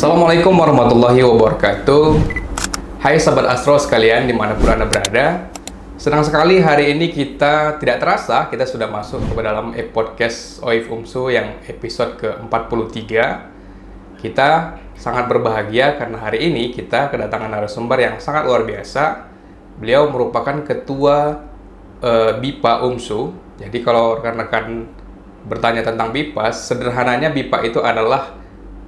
Assalamualaikum warahmatullahi wabarakatuh. Hai Sobat Astro sekalian dimanapun Anda berada. Senang sekali hari ini kita tidak terasa kita sudah masuk ke dalam podcast OIF UMSU yang episode ke-43. Kita sangat berbahagia karena hari ini kita kedatangan narasumber yang sangat luar biasa. Beliau merupakan ketua BIPA UMSU. Jadi kalau rekan-rekan bertanya tentang BIPA, sederhananya BIPA itu adalah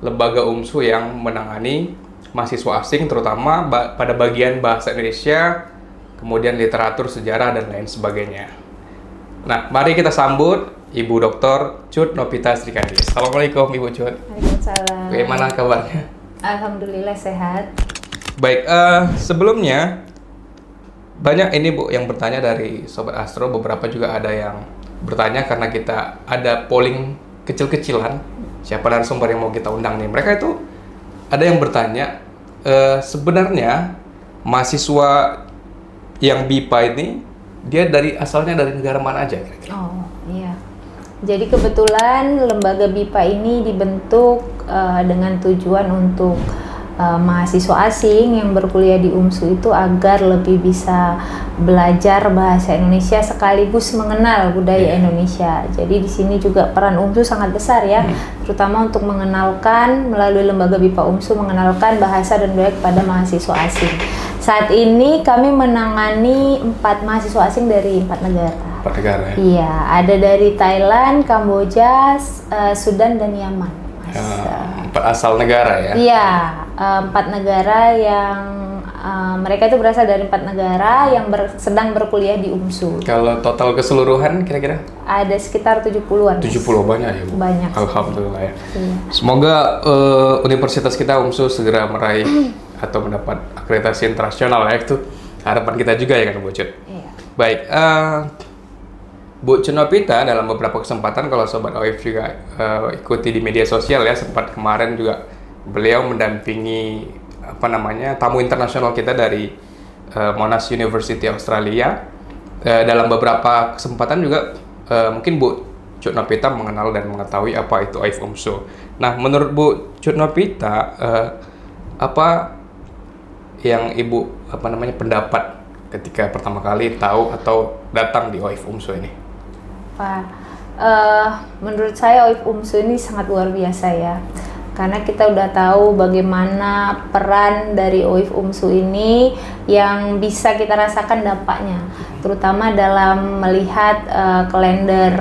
lembaga UMSU yang menangani mahasiswa asing terutama pada bagian bahasa Indonesia, kemudian literatur, sejarah, dan lain sebagainya. Nah, mari kita sambut Ibu Dr. Cut Novita Srikandi. Assalamualaikum Ibu Cut. Waalaikumsalam. Bagaimana kabarnya? Alhamdulillah sehat. Baik, sebelumnya banyak ini Bu yang bertanya dari Sobat Astro, beberapa juga ada yang bertanya karena kita ada polling kecil-kecilan siapa narasumber yang mau kita undang nih. Mereka itu ada yang bertanya, sebenarnya mahasiswa yang BIPA ini dia asalnya dari negara mana aja kira-kira? Oh iya. Jadi kebetulan lembaga BIPA ini dibentuk dengan tujuan untuk mahasiswa asing yang berkuliah di UMSU itu agar lebih bisa belajar bahasa Indonesia sekaligus mengenal budaya Indonesia. Jadi di sini juga peran UMSU sangat besar ya, terutama untuk mengenalkan melalui lembaga BIPA UMSU mengenalkan bahasa dan budaya kepada mahasiswa asing. Saat ini kami menangani 4 mahasiswa asing dari 4 negara. 4 negara ya? Iya, ada dari Thailand, Kamboja, Sudan, dan Yaman. 4 asal negara ya? Iya, 4 negara yang mereka itu berasal dari 4 negara yang sedang berkuliah di UMSU. Kalau total keseluruhan kira-kira? Ada sekitar 70-an. 70 banyak ya Bu? Banyak. Alhamdulillah ya. Iya. Semoga universitas kita UMSU segera meraih atau mendapat akreditasi internasional ya, itu harapan kita juga ya kan Bu Cut? Iya. Baik, Bu Cut Novita dalam beberapa kesempatan kalau Sobat OIF juga ikuti di media sosial ya, sempat kemarin juga beliau mendampingi tamu internasional kita dari Monash University Australia. Dalam beberapa kesempatan juga mungkin Bu Cut Novita mengenal dan mengetahui apa itu OIF UMSU. Nah, menurut Bu Cut Novita, apa yang Ibu pendapat ketika pertama kali tahu atau datang di OIF UMSU ini? Pak, menurut saya OIF UMSU ini sangat luar biasa ya. Karena kita udah tahu bagaimana peran dari OIF UMSU ini yang bisa kita rasakan dampaknya, terutama dalam melihat kalender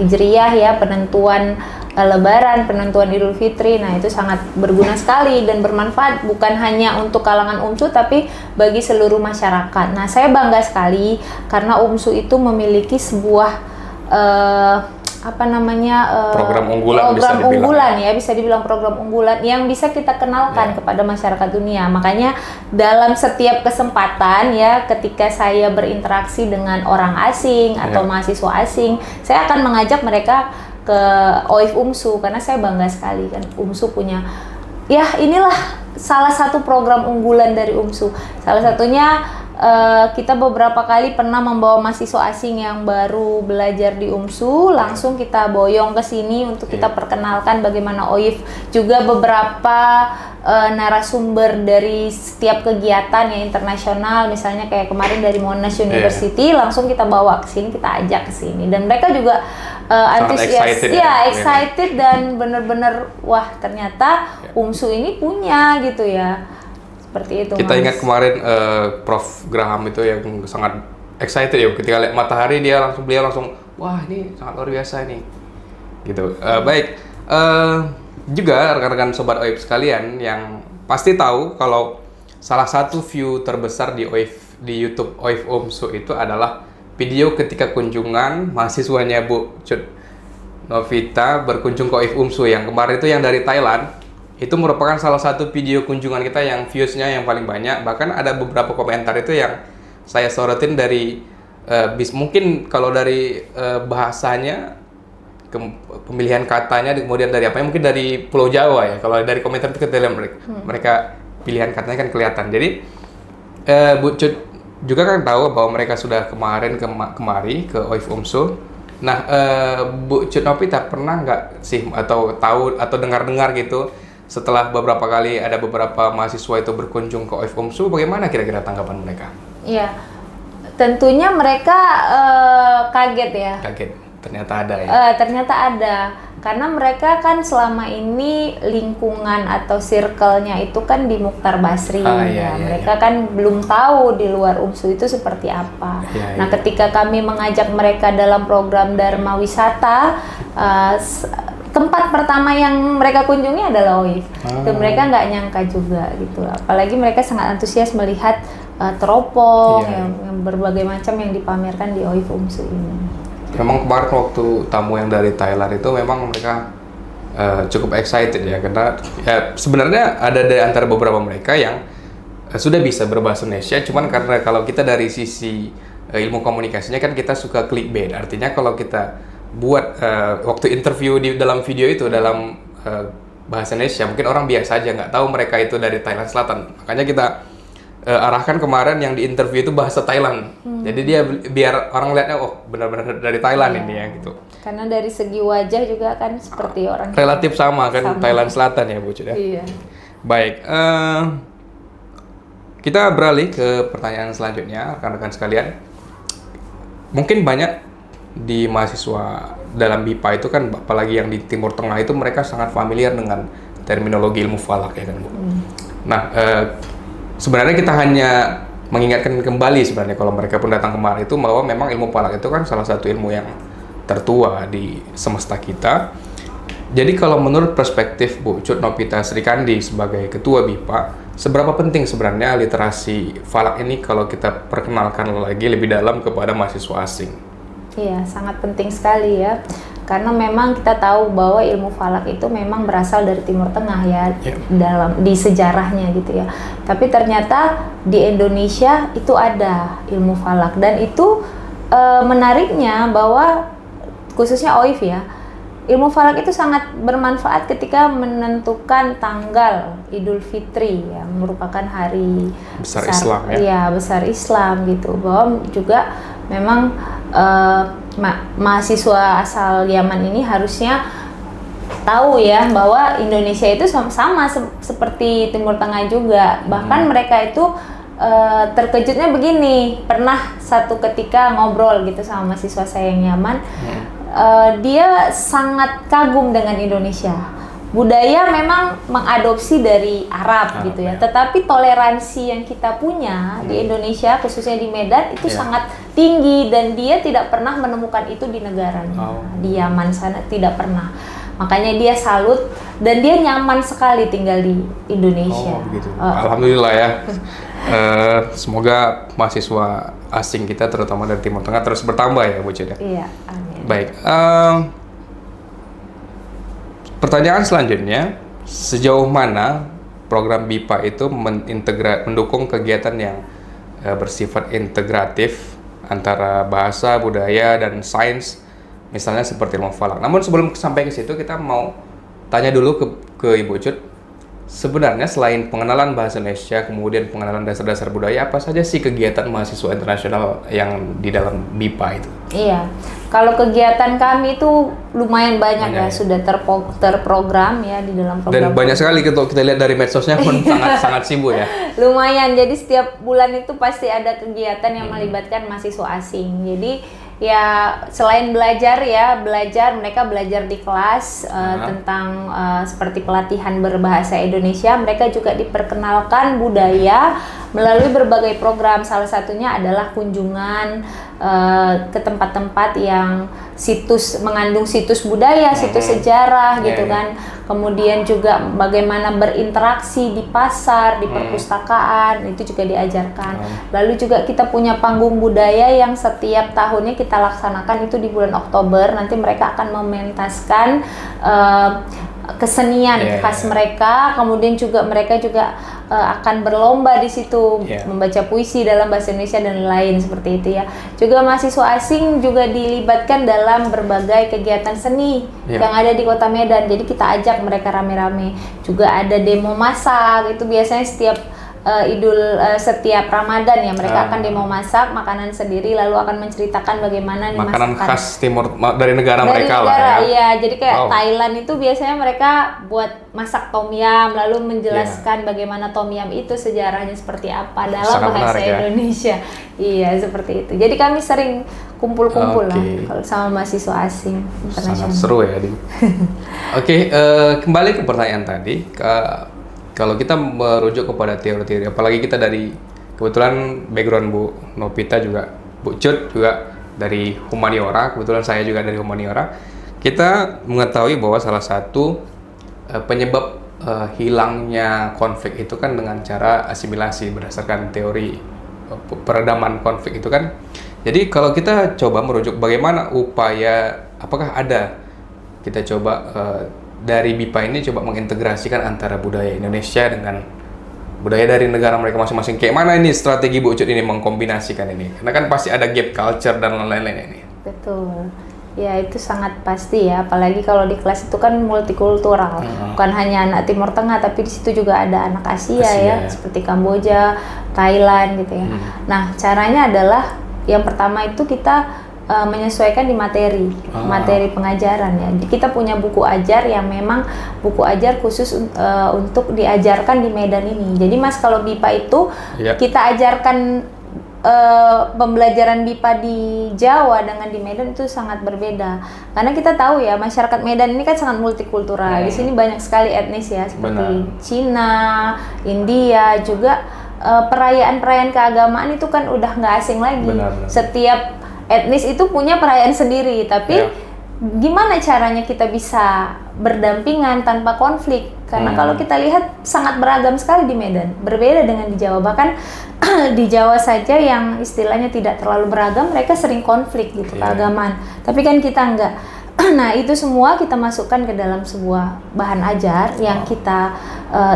Hijriyah ya, penentuan Lebaran, penentuan Idul Fitri. Nah, itu sangat berguna sekali dan bermanfaat bukan hanya untuk kalangan UMSU tapi bagi seluruh masyarakat. Nah, saya bangga sekali karena UMSU itu memiliki sebuah program unggulan, bisa dibilang program unggulan yang bisa kita kenalkan kepada masyarakat dunia. Makanya dalam setiap kesempatan ya, ketika saya berinteraksi dengan orang asing atau mahasiswa asing, saya akan mengajak mereka ke OIF UMSU karena saya bangga sekali kan UMSU punya inilah salah satu program unggulan dari UMSU. Salah satunya kita beberapa kali pernah membawa mahasiswa asing yang baru belajar di UMSU, langsung kita boyong ke sini untuk kita perkenalkan bagaimana OIF. Juga beberapa narasumber dari setiap kegiatan yang internasional, misalnya kayak kemarin dari Monash University, langsung kita bawa ke sini, kita ajak ke sini, dan mereka juga antusias, excited dan bener-bener wah ternyata UMSU ini punya gitu ya. Seperti itu. Kita ingat kemarin Prof. Graham itu yang sangat excited ya ketika lihat matahari, beliau langsung wah ini sangat luar biasa ini gitu. Baik, juga rekan-rekan Sobat OIF sekalian yang pasti tahu kalau salah satu view terbesar di YouTube OIF UMSU itu adalah video ketika kunjungan mahasiswanya Bu Cut Novita berkunjung ke OIF UMSU yang kemarin itu yang dari Thailand. Itu merupakan salah satu video kunjungan kita yang views-nya yang paling banyak. Bahkan ada beberapa komentar itu yang saya sorotin dari mungkin kalau dari bahasanya, pemilihan katanya, kemudian dari mungkin dari Pulau Jawa ya. Kalau dari komentar itu kita lihat mereka pilihan katanya kan kelihatan. Jadi Bu Cut juga kan tahu bahwa mereka sudah kemari ke OIF UMSU. Nah, Bu Cut Novita pernah nggak sih atau tahu atau dengar-dengar gitu setelah beberapa kali ada beberapa mahasiswa itu berkunjung ke OIF UMSU, bagaimana kira-kira tanggapan mereka? Iya, tentunya mereka kaget ya. Kaget, ternyata ada ya? Ternyata ada, karena mereka kan selama ini lingkungan atau circle-nya itu kan di Muchtar Basri. Iya, Mereka kan belum tahu di luar UMSU itu seperti apa. Nah, ketika kami mengajak mereka dalam program Dharma Wisata, tempat pertama yang mereka kunjungi adalah OIF. Itu mereka nggak nyangka juga gitu. Apalagi mereka sangat antusias melihat teropong yang berbagai macam yang dipamerkan di OIF UMSU ini. Memang kemarin waktu tamu yang dari Thailand itu memang mereka cukup excited ya, karena ya sebenarnya ada di antara beberapa mereka yang sudah bisa berbahasa Indonesia, cuman karena kalau kita dari sisi ilmu komunikasinya kan kita suka clickbait, artinya kalau kita buat waktu interview di dalam video itu dalam bahasa Indonesia, mungkin orang biasa aja nggak tahu mereka itu dari Thailand Selatan. Makanya kita arahkan kemarin yang di interview itu bahasa Thailand. Jadi dia biar orang lihatnya oh benar-benar dari Thailand ini ya gitu. Karena dari segi wajah juga kan seperti orang relatif sama kan, Thailand Selatan ya Bu Cut ya. Iya. Baik, kita beralih ke pertanyaan selanjutnya rekan-rekan sekalian. Mungkin banyak di mahasiswa dalam BIPA itu kan, apalagi yang di Timur Tengah itu mereka sangat familiar dengan terminologi ilmu falak ya kan Bu. Nah, sebenarnya kita hanya mengingatkan kembali sebenarnya kalau mereka pun datang kemarin itu bahwa memang ilmu falak itu kan salah satu ilmu yang tertua di semesta kita. Jadi kalau menurut perspektif Bu Cut Nopita Srikandi sebagai ketua BIPA, seberapa penting sebenarnya literasi falak ini kalau kita perkenalkan lagi lebih dalam kepada mahasiswa asing? Iya, sangat penting sekali ya. Karena memang kita tahu bahwa ilmu falak itu memang berasal dari Timur Tengah ya, di sejarahnya gitu ya. Tapi ternyata di Indonesia itu ada ilmu falak, dan itu menariknya bahwa khususnya OIF ya, ilmu falak itu sangat bermanfaat ketika menentukan tanggal Idul Fitri ya, merupakan hari besar Islam ya. Iya, besar Islam gitu. Bahwa juga memang mahasiswa asal Yaman ini harusnya tahu ya bahwa Indonesia itu sama seperti Timur Tengah juga. Bahkan mereka itu terkejutnya begini, pernah satu ketika ngobrol gitu sama mahasiswa saya yang Yaman, dia sangat kagum dengan Indonesia. Budaya memang mengadopsi dari Arab gitu ya, tetapi toleransi yang kita punya di Indonesia, khususnya di Medan itu sangat tinggi, dan dia tidak pernah menemukan itu di negaranya. Di Yaman sana tidak pernah. Makanya dia salut dan dia nyaman sekali tinggal di Indonesia. Begitu. Alhamdulillah ya. Semoga mahasiswa asing kita terutama dari Timur Tengah terus bertambah ya Bu Cut. Iya, amin. Baik. Pertanyaan selanjutnya, sejauh mana program BIPA itu mendukung kegiatan yang bersifat integratif antara bahasa, budaya, dan sains, misalnya seperti ilmu falak. Namun sebelum sampai ke situ, kita mau tanya dulu ke Ibu Cut, sebenarnya selain pengenalan bahasa Indonesia, kemudian pengenalan dasar-dasar budaya, apa saja sih kegiatan mahasiswa internasional yang di dalam BIPA itu? Iya, kalau kegiatan kami itu lumayan banyak ya, sudah terprogram ya di dalam program. Dan banyak sekali kita lihat dari medsosnya pun sangat sibuk ya. Lumayan, jadi setiap bulan itu pasti ada kegiatan yang melibatkan mahasiswa asing. Jadi ya selain belajar mereka belajar di kelas tentang seperti pelatihan berbahasa Indonesia, mereka juga diperkenalkan budaya melalui berbagai program. Salah satunya adalah kunjungan ke tempat-tempat yang mengandung situs budaya, situs sejarah gitu kan. Kemudian juga bagaimana berinteraksi di pasar, di perpustakaan, itu juga diajarkan. Lalu juga kita punya panggung budaya yang setiap tahunnya kita laksanakan itu di bulan Oktober. Nanti mereka akan mementaskan kesenian khas mereka. Kemudian juga mereka juga akan berlomba di situ, membaca puisi dalam bahasa Indonesia dan lain seperti itu ya. Juga mahasiswa asing juga dilibatkan dalam berbagai kegiatan seni yang ada di Kota Medan. Jadi kita ajak mereka rame-rame. Juga ada demo masak, itu biasanya setiap setiap Ramadan ya, mereka akan demo masak makanan sendiri, lalu akan menceritakan bagaimana nih makanan masakan khas timur dari negara mereka lah ya. Iya, jadi kayak Thailand itu biasanya mereka buat masak tom yum, lalu menjelaskan bagaimana tom yum itu sejarahnya seperti apa dalam Sangat bahasa menarik, ya. Indonesia. Iya, seperti itu. Jadi kami sering kumpul-kumpul lah kalau sama mahasiswa asing internasional. Sangat seru ya, Din. Oke, kembali ke pertanyaan tadi. Kalau kita merujuk kepada teori-teori, apalagi kita dari kebetulan background Bu Novita juga, Bu Cut juga dari humaniora, kebetulan saya juga dari humaniora, kita mengetahui bahwa salah satu penyebab hilangnya konflik itu kan dengan cara asimilasi berdasarkan teori peredaman konflik itu kan. Jadi kalau kita coba merujuk bagaimana upaya, apakah ada kita coba dari BIPA ini coba mengintegrasikan antara budaya Indonesia dengan budaya dari negara mereka masing-masing. Kayak mana ini strategi Bu Ucut ini mengkombinasikan ini? Karena kan pasti ada gap culture dan lain-lain ini. Betul. Ya itu sangat pasti ya, apalagi kalau di kelas itu kan multikultural. Bukan hanya anak Timur Tengah, tapi di situ juga ada anak Asia ya, seperti Kamboja, Thailand gitu ya. Nah, caranya adalah yang pertama itu kita menyesuaikan di materi pengajaran ya. Kita punya buku ajar yang memang buku ajar khusus untuk diajarkan di Medan ini. Jadi Mas, kalau BIPA itu kita ajarkan pembelajaran BIPA di Jawa dengan di Medan itu sangat berbeda. Karena kita tahu ya, masyarakat Medan ini kan sangat multikultural. Di sini banyak sekali etnis ya, seperti Cina, India, juga perayaan-perayaan keagamaan itu kan udah nggak asing lagi. Setiap etnis itu punya perayaan sendiri, tapi gimana caranya kita bisa berdampingan tanpa konflik? Karena kalau kita lihat sangat beragam sekali di Medan, berbeda dengan di Jawa. Bahkan di Jawa saja yang istilahnya tidak terlalu beragam, mereka sering konflik gitu keagamaan. Tapi kan kita enggak. Nah, itu semua kita masukkan ke dalam sebuah bahan ajar yang kita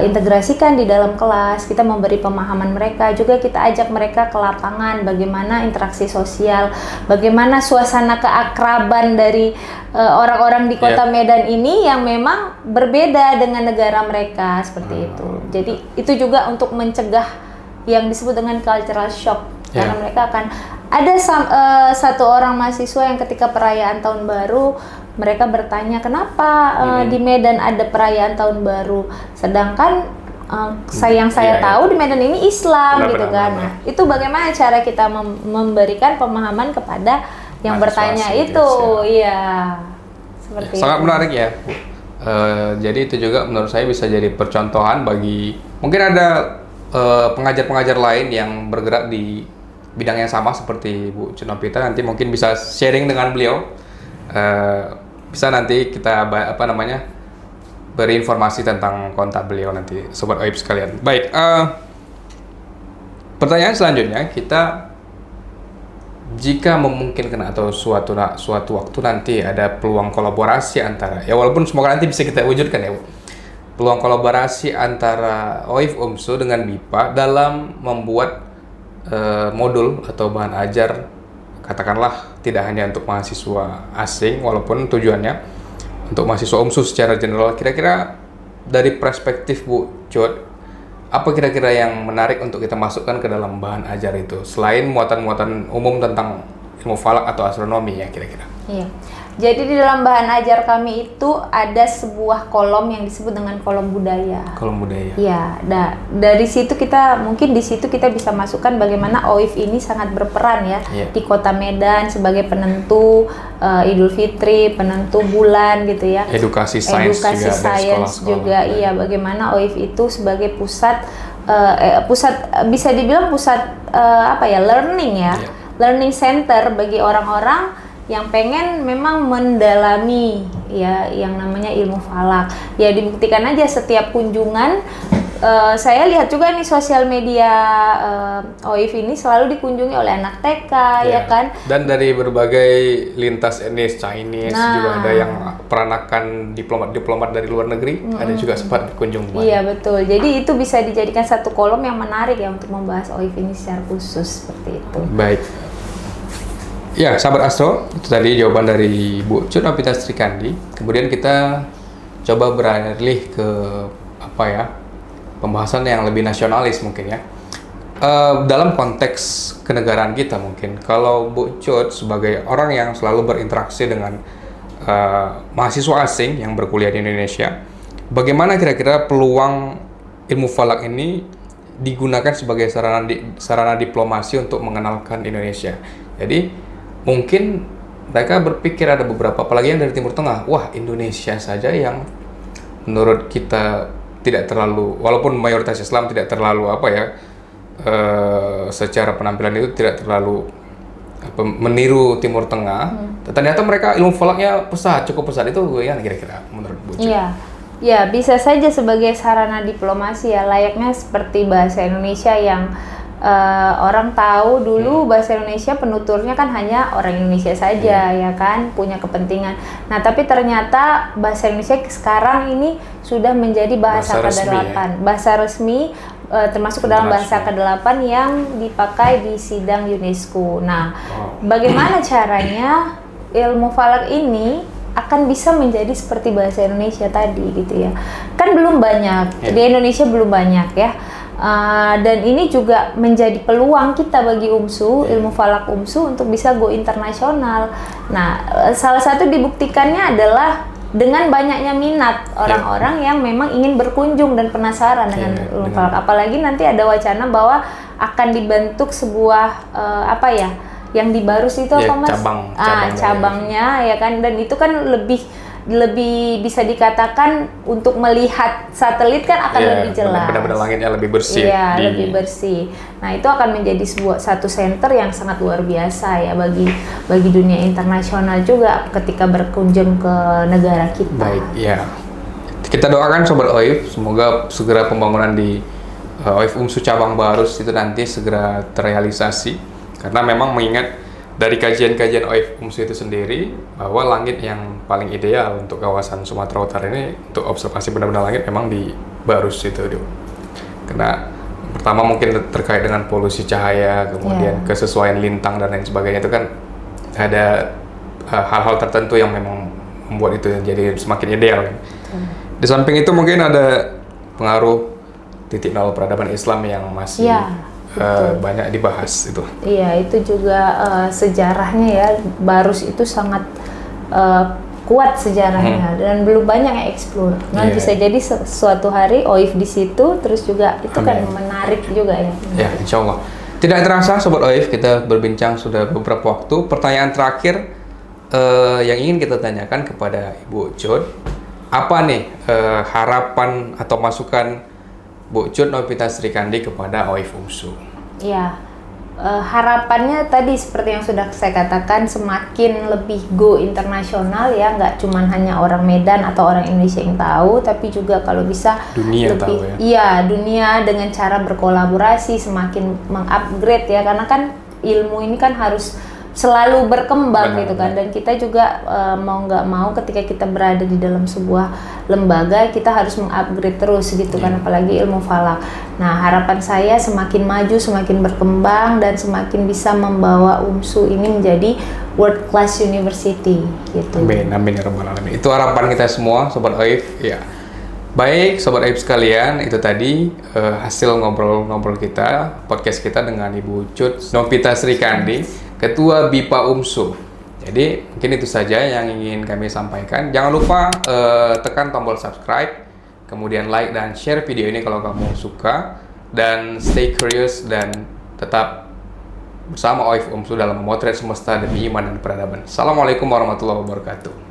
integrasikan di dalam kelas. Kita memberi pemahaman mereka, juga kita ajak mereka ke lapangan, bagaimana interaksi sosial, bagaimana suasana keakraban dari orang-orang di kota Medan ini yang memang berbeda dengan negara mereka, seperti itu. Jadi itu juga untuk mencegah yang disebut dengan cultural shock, karena mereka akan ada satu orang mahasiswa yang ketika perayaan tahun baru mereka bertanya kenapa di Medan ada perayaan tahun baru, sedangkan saya tahu di Medan ini Islam gitu kan. Nah, itu bagaimana cara kita memberikan pemahaman kepada yang bertanya itu, iya seperti sangat itu. Menarik ya, Bu. Jadi itu juga menurut saya bisa jadi percontohan bagi mungkin ada pengajar-pengajar lain yang bergerak di bidang yang sama seperti Bu Novita. Nanti mungkin bisa sharing dengan beliau, bisa nanti kita beri informasi tentang kontak beliau nanti, Sobat OIP sekalian. Baik, pertanyaan selanjutnya, kita jika memungkinkan atau suatu waktu nanti ada peluang kolaborasi antara, ya walaupun semoga nanti bisa kita wujudkan ya Bu, peluang kolaborasi antara OIF UMSU dengan BIPA dalam membuat modul atau bahan ajar, katakanlah tidak hanya untuk mahasiswa asing, walaupun tujuannya untuk mahasiswa UMSU secara general. Kira-kira dari perspektif Bu Cut, apa kira-kira yang menarik untuk kita masukkan ke dalam bahan ajar itu selain muatan-muatan umum tentang ilmu falak atau astronomi ya kira-kira? Iya. Jadi di dalam bahan ajar kami itu ada sebuah kolom yang disebut dengan kolom budaya. Kolom budaya. Iya. Dari situ mungkin di situ kita bisa masukkan bagaimana OIF ini sangat berperan ya di Kota Medan sebagai penentu Idul Fitri, penentu bulan gitu ya. Edukasi sains juga. Iya. Bagaimana OIF itu sebagai pusat bisa dibilang pusat learning ya. Learning center bagi orang-orang yang pengen memang mendalami ya yang namanya ilmu falak. Ya dibuktikan aja setiap kunjungan, saya lihat juga nih sosial media OIF ini selalu dikunjungi oleh anak TK ya kan. Dan dari berbagai lintas etnis, Chinese juga ada yang peranakan diplomat dari luar negeri, ada juga sempat berkunjung. Iya betul. Jadi itu bisa dijadikan satu kolom yang menarik ya untuk membahas OIF ini secara khusus seperti itu. Baik. Ya, sahabat Astro, itu tadi jawaban dari Bu Cut Novita Srikandi. Kemudian kita coba beralih ke pembahasan yang lebih nasionalis mungkin ya. Dalam konteks kenegaraan kita mungkin, kalau Bu Cut sebagai orang yang selalu berinteraksi dengan mahasiswa asing yang berkuliah di Indonesia, bagaimana kira-kira peluang ilmu falak ini digunakan sebagai sarana diplomasi untuk mengenalkan Indonesia? Jadi mungkin mereka berpikir ada beberapa, apalagi yang dari Timur Tengah, wah Indonesia saja yang menurut kita tidak terlalu, walaupun mayoritas Islam tidak terlalu secara penampilan itu tidak terlalu meniru Timur Tengah. Ternyata mereka ilmu falaknya cukup pesat. Itu ya kira-kira menurut Bu Cut. Iya. Ya, bisa saja sebagai sarana diplomasi ya, layaknya seperti bahasa Indonesia yang orang tahu dulu bahasa Indonesia penuturnya kan hanya orang Indonesia saja ya kan, punya kepentingan. Nah, tapi ternyata bahasa Indonesia sekarang ini sudah menjadi bahasa ke-8, bahasa resmi, termasuk ke dalam bahasa ke-8 yang dipakai di sidang UNESCO. Nah, bagaimana caranya ilmu falak ini akan bisa menjadi seperti bahasa Indonesia tadi gitu ya? Kan belum banyak, di Indonesia belum banyak ya. Dan ini juga menjadi peluang kita bagi UMSU, ilmu falak UMSU untuk bisa go internasional. Nah, salah satu dibuktikannya adalah dengan banyaknya minat orang-orang yang memang ingin berkunjung dan penasaran dengan ilmu falak. Apalagi nanti ada wacana bahwa akan dibentuk sebuah yang di Barus itu apa Mas? Cabangnya ya kan, dan itu kan lebih bisa dikatakan untuk melihat satelit kan akan lebih jelas. Benar-benar langitnya lebih bersih. Iya, lebih bersih. Nah, itu akan menjadi satu center yang sangat luar biasa ya bagi dunia internasional juga ketika berkunjung ke negara kita. Baik, ya. Kita doakan Sobat OIF, semoga segera pembangunan di OIF UMSU cabang Barus itu nanti segera terrealisasi. Karena memang mengingat dari kajian-kajian OIF UMSU itu sendiri, bahwa langit yang paling ideal untuk kawasan Sumatera Utara ini untuk observasi benda-benda langit memang di Barus itu. Karena pertama mungkin terkait dengan polusi cahaya, kemudian kesesuaian lintang dan lain sebagainya, itu kan ada hal-hal tertentu yang memang membuat itu jadi semakin ideal. Di samping itu mungkin ada pengaruh titik nol peradaban Islam yang masih banyak dibahas itu. Iya, itu juga sejarahnya ya, Barus itu sangat kuat sejarahnya dan belum banyak yang eksplor. Nah, bisa jadi suatu hari OIF di situ, terus juga itu kan menarik juga ya. Ya, insya Allah. Tidak terasa Sobat OIF, kita berbincang sudah beberapa waktu. Pertanyaan terakhir yang ingin kita tanyakan kepada Ibu Cut, apa nih harapan atau masukan Bu Cut Novita Srikandi kepada OIF UMSU? Ya, harapannya tadi seperti yang sudah saya katakan, semakin lebih go internasional ya, nggak cuman hanya orang Medan atau orang Indonesia yang tahu, tapi juga kalau bisa dunia lebih tahu ya. Iya, dunia dengan cara berkolaborasi semakin mengupgrade ya, karena kan ilmu ini kan harus selalu berkembang gitu kan, dan kita juga mau nggak mau ketika kita berada di dalam sebuah lembaga kita harus mengupgrade terus gitu kan, apalagi ilmu falak. Nah, harapan saya semakin maju, semakin berkembang, dan semakin bisa membawa UMSU ini menjadi world class university gitu. Amin, amin ya rabbal alamin. Itu harapan kita semua Sobat OIF ya. Baik Sobat OIF sekalian, itu tadi hasil ngobrol-ngobrol kita, podcast kita dengan Ibu Cut Novita Srikandi, Ketua BIPA UMSU. Jadi mungkin itu saja yang ingin kami sampaikan. Jangan lupa tekan tombol subscribe, kemudian like dan share video ini kalau kamu suka, dan stay curious dan tetap bersama OIF UMSU dalam memotret semesta demi iman dan peradaban. Assalamualaikum warahmatullahi wabarakatuh.